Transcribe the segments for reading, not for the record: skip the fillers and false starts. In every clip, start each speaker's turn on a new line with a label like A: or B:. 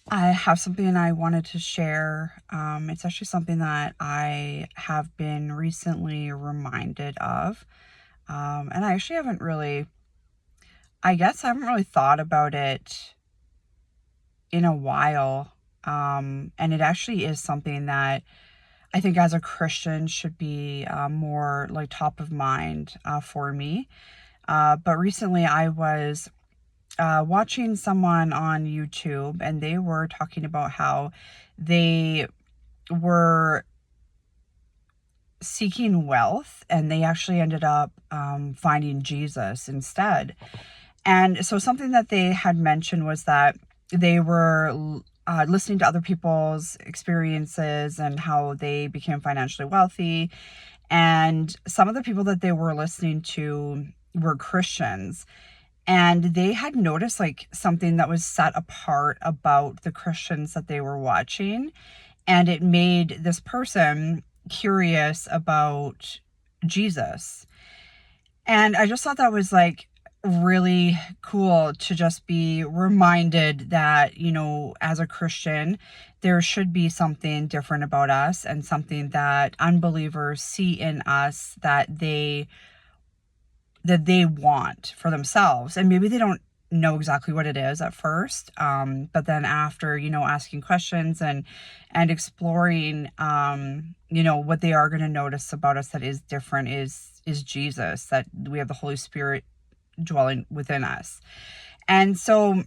A: I have something I wanted to share. It's actually something that I have been recently reminded of. And I actually haven't really, I guess I haven't really thought about it in a while. And it actually is something that I think as a Christian should be more like top of mind for me. But recently I was watching someone on YouTube and they were talking about how they were seeking wealth and they actually ended up finding Jesus instead. And so something that they had mentioned was that they were listening to other people's experiences and how they became financially wealthy. And some of the people that they were listening to were Christians. And they had noticed like something that was set apart about the Christians that they were watching. And it made this person curious about Jesus. And I just thought that was like really cool to just be reminded that, as a Christian, there should be something different about us and something that unbelievers see in us that they want for themselves. And maybe they don't know exactly what it is at first. But then after, asking questions and exploring, what they are going to notice about us that is different is Jesus, that we have the Holy Spirit dwelling within us. And so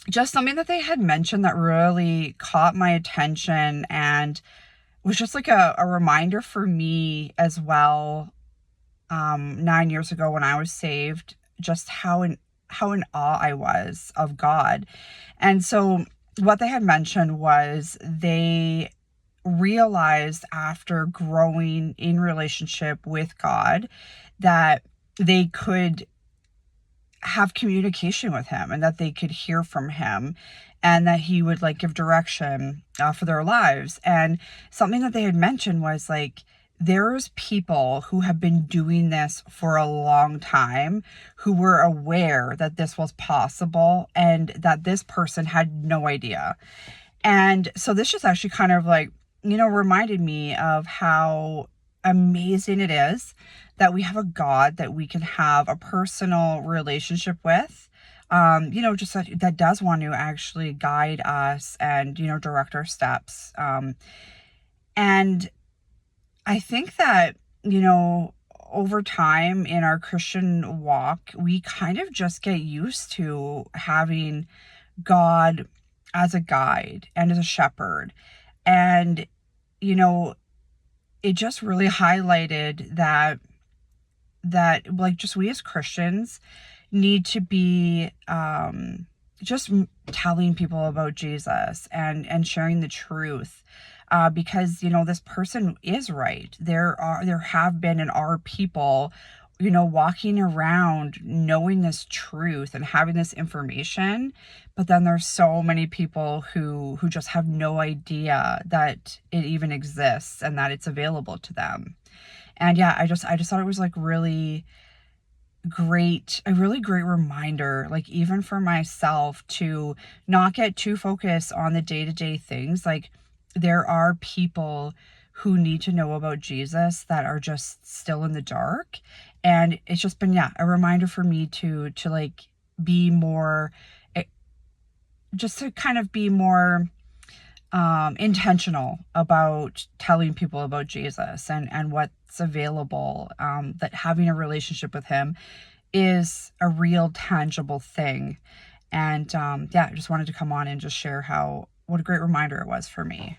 A: just something that they had mentioned that really caught my attention and was just like a reminder for me as well, 9 years ago when I was saved, just how in awe I was of God. And so what they had mentioned was they realized after growing in relationship with God that they could have communication with him and that they could hear from him and that he would like give direction for their lives. And something that they had mentioned was like, there's people who have been doing this for a long time who were aware that this was possible and that this person had no idea. And so this just actually kind of like, reminded me of how amazing it is that we have a God that we can have a personal relationship with. Just that does want to actually guide us and, direct our steps. And I think that, over time in our Christian walk, we kind of just get used to having God as a guide and as a shepherd. And, you know, it just really highlighted that like just we as Christians need to be just telling people about Jesus and sharing the truth, because this person is right. There have been and are people, walking around knowing this truth and having this information, but then there's so many people who just have no idea that it even exists and that it's available to them. And yeah, I just thought it was like a really great reminder, like even for myself, to not get too focused on the day-to-day things. Like there are people who need to know about Jesus that are just still in the dark. And it's just been, yeah, a reminder for me to like be more, eh, just to kind of be more intentional about telling people about Jesus and what's available, that having a relationship with him is a real tangible thing. And yeah, I just wanted to come on and just share what a great reminder it was for me.